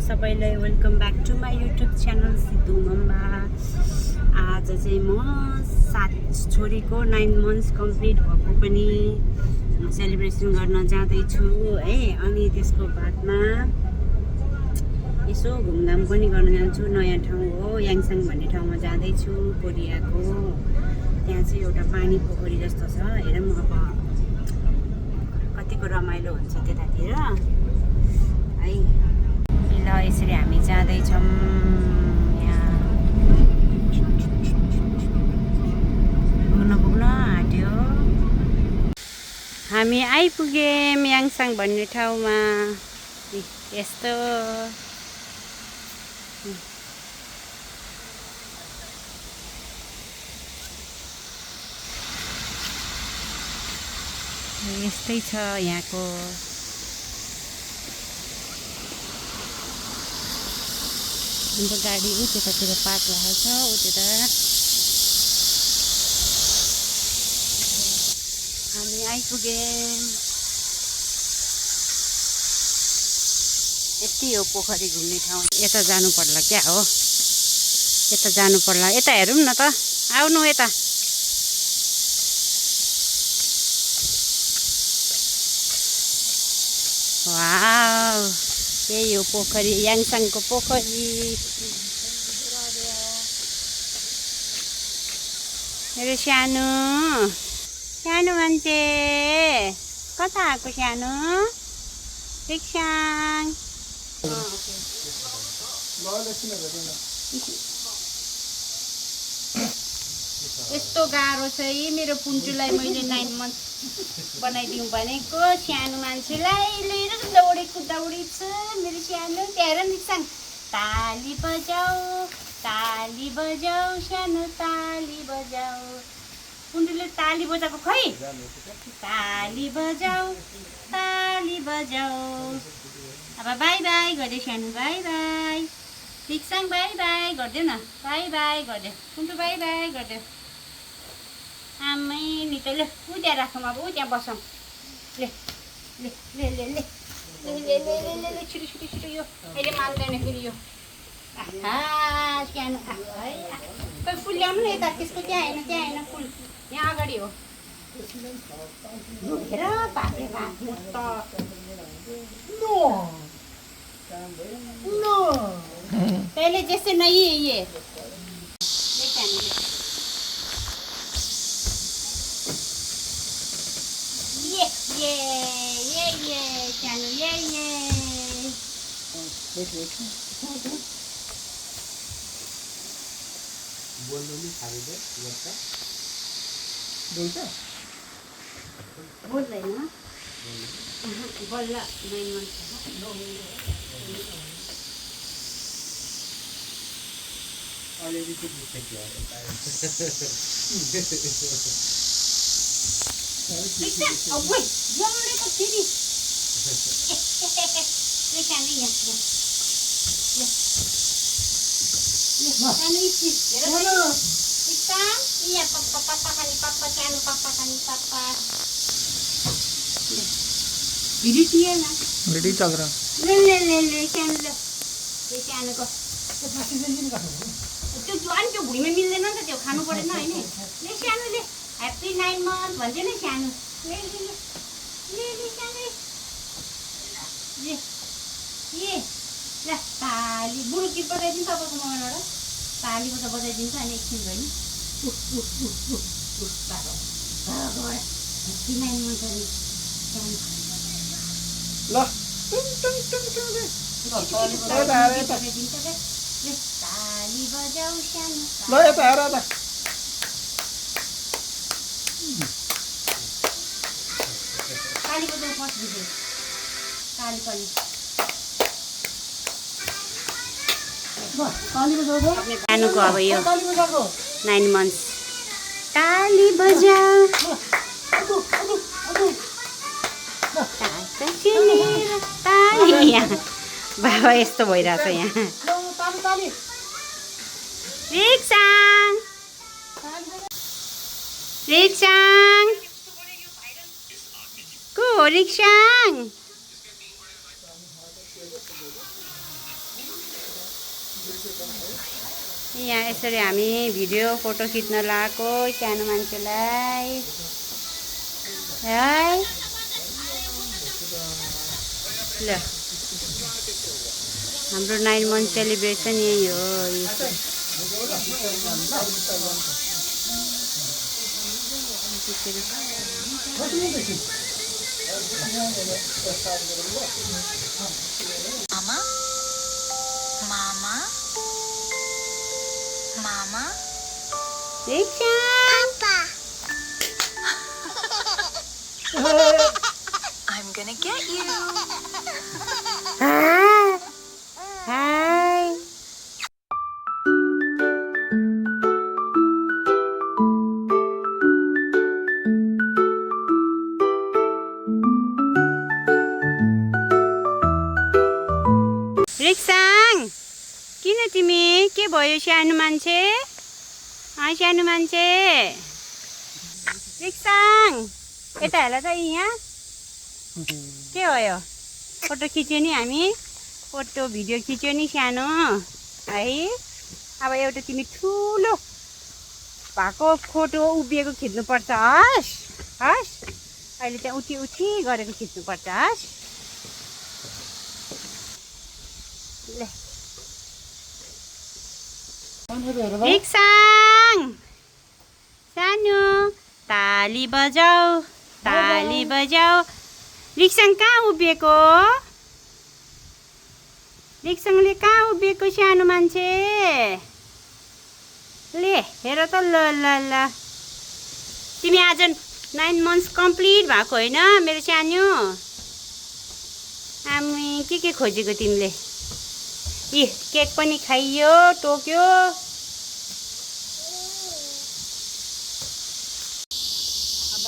सबैलाई welcome back to my YouTube channel Siddhu Mamba. आज चाहिँ म सात छोरीको 9 मन्थ्स कम्प्लिट भएको पनि सेलिब्रेसन गर्न जाँदैछु है। अनि त्यसको बादमा यसो घुमघाम पनि गर्न जान्छु। नयाँ ठाउँ हो, याङसाङ भन्ने ठाउँमा जाँदैछु, कोरियाको। त्यहाँ चाहिँ एउटा पानी पोखरी जस्तो छ, हेरौँ अब कतिको रमाइलो हुन्छ त्यतातिर है। ल यसरी हामी जाँदैछौँ। यहाँ पुग्न आँट्यो। हामी आइपुग्यौँ याङसाङ भन्ने ठाउँमा। यस्तो यस्तै छ यहाँको। हाम्रो गाडी उतातिर पार्क भएको छ, उता हामी आइपुग्यौँ। यति हो पोखरी घुम्ने ठाउँ। यता जानु पर्ला क्या हो, यता जानु पर्ला। यता हेरौँ न त, आउनु यता। वाउ, यही हो पोखरी, याङसाङको पोखरी। मेरो सानो सानो मान्छे कता आएको सानो रिक्साङ। यस्तो गाह्रो चाहिँ मेरो पुन्टुलाई मैले 9 मन्थ बनाइदिउँ भनेको। सानो मान्छेलाई लिएर दौडेको दौडी छ मेरो सानो। त्यहाँ रिक्साङ। ताली बजाऊ सानो ताली बजाऊ। पुन्टुले ताली बजाएको खै। ताली बजाऊ अब बाई बाई गरिदियो सानो, बाई बाई। रिक्साङ बाई बाई गरिदेऊ न, बाई बाई गरिदेऊ। पुन्टु बाई बाई गरिदेऊ। आमै नि त, ले ऊ त्यहाँ राखौँ, अब ऊ त्यहाँ बसौँ। ले ले ले ले ले ले ले ले ले ले छिटो छिटो छिटो। यो अहिले मान्दैन फेरि यो। सानो है। खै फुल ल्याउनु न यता, त्यसको त्यहाँ होइन फुल यहाँ अगाडि हो। हेर पाके राख्नु त। नो पहले जैसे नहीं है ये। ये सानो ये बोल्दैन बल्ल 9 मन्थ। वीडियो चल रहा। ले ले ले ले सानो ल, यो सानोको त्यो ज्वान त्यो भुइँमा मिल्दैन नि त, त्यो खानु परेन होइन। ले सानो ले, ह्याप्पी 9 मन्थ भन्छ नि सानो। ले ले ले ले ले सानो ले ए ल। ताली बुढो गीत बजाइदिन्छ तपाईँको मगाएर ताली त बजाइदिन्छ। अनि एकछिन भयो नि ह्याप्पी 9 मन्थ अनि सानो ल टुङ टुङ टुङ टुङ रे ताली बजाऊ सानो। ल यता हेर त। ताली बजाऊ फर्स्ट भिडियो। ताली ताली सानोको अब यो 9 मन्थ्स। ताली बजाऊ ताली। बाबा यस्तो भइरहेछ यहाँ। रिक्साङ रिक्साङ को हो रिक्साङ? यहाँ यसरी हामी भिडियो फोटो खिच्न लगाएको सानो मान्छेलाई है ल हाम्रो 9 month सेलिब्रेसन यही हो Mama, Mama, Mama, Papa. I'm gonna get you. Hi. रिक्साङ किन तिमी के भयो सानो मान्छे सानो मान्छे रिक्साङ यता हेर त यहाँ के हो यो फोटो खिच्यो नि हामी फोटो भिडियो खिच्यो नि सानो है अब एउटा तिमी ठुलो भएको फोटो उभिएको खिच्नुपर्छ हस् हस् अहिले त्यहाँ उठी गरेको खिच्नुपर्छ हस् ले रिक्साङ सानो ताली बजाऊ रिक्साङ कहाँ उभिएको रिक्साङले कहाँ उभिएको सानो मान्छे ले हेर त ल तिमी आज 9 months कम्प्लिट भएको होइन मेरो सानो आमी के खोजेको तिमीले इ केक पनि खाइयो टोक्यो अब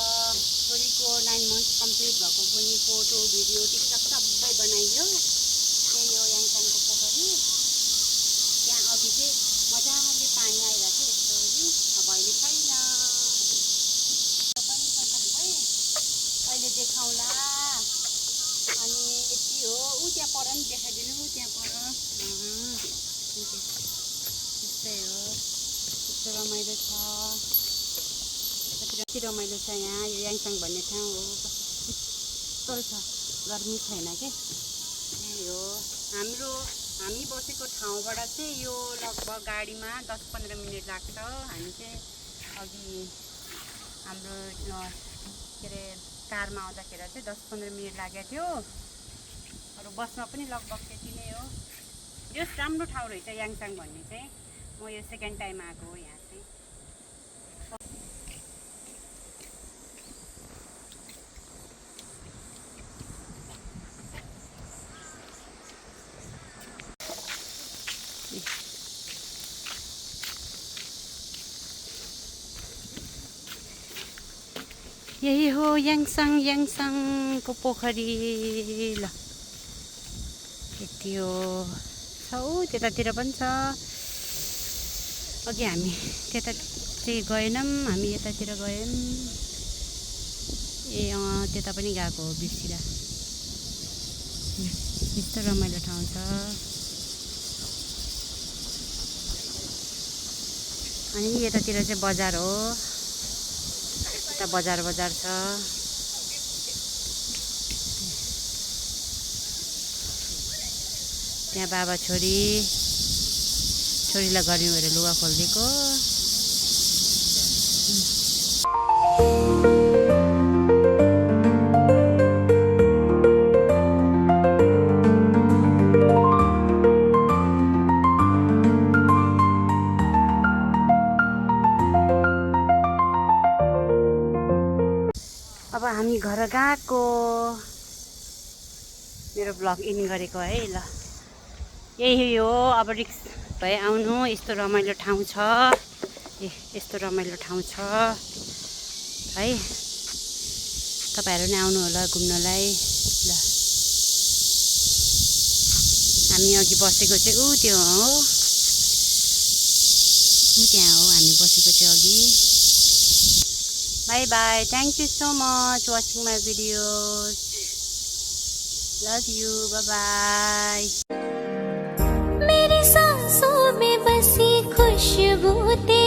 छोरीको 9 months कम्प्लिट भएको पनि फोटो भिडियो टिकटक सबै बनाइयो त्यही हो याङसाङको पोखरी त्यहाँ अघि चाहिँ मजाले पानी आइरहेको थियो यस्तो अब अहिले छैन अहिले देखाउँला अनि यति हो त्यहाँ पर नि देखाइदिनु त्यहाँ पर त्यस्तै हो यस्तो रमाइलो छ कति रमाइलो छ यहाँ यो याङसाङ भन्ने ठाउँ हो कस्तो छ गर्मी छैन के यही हो हामी बसेको ठाउँबाट चाहिँ यो लगभग गाडीमा 10-15 मिनट लाग्छ हामी चाहिँ अघि हाम्रो के अरे कारमा आउँदाखेरि चाहिँ 10-15 मिनट लागेको थियो अरू बसमा पनि लगभग त्यति नै हो यो राम्रो ठाउँ रहेछ याङसाङ भन्ने चाहिँ म यो सेकेन्ड टाइम आएको हो यहाँ चाहिँ यही हो याङसाङको पोखरी ल यति हो छ त्यतातिर पनि छ अघि हामी त्यता चाहिँ गएनौँ हामी यतातिर गयौँ ए त्यता पनि गएको हो बिर्सिँदा यस्तो रमाइलो ठाउँ छ अनि यतातिर चाहिँ बजार हो यता बजार छ त्यहाँ बाबा छोरीलाई गर्मी भएर लुगा खोलिदिएको अब हामी घर गएको मेरो ब्लग इन गरेको है ल यही हो अब रिक्स भए आउनु यस्तो रमाइलो ठाउँ छ यस्तो रमाइलो ठाउँ छ है तपाईहरु नि आउनु होला घुम्नलाई ल हामी अघि बसेको चाहिँ त्यो हो त्यहाँ हो हामी बसेको चाहिँ अघि Bye bye. Thank you so much for watching my videos. Love you. Bye bye. मेरी सांसों में बसी खुश भूते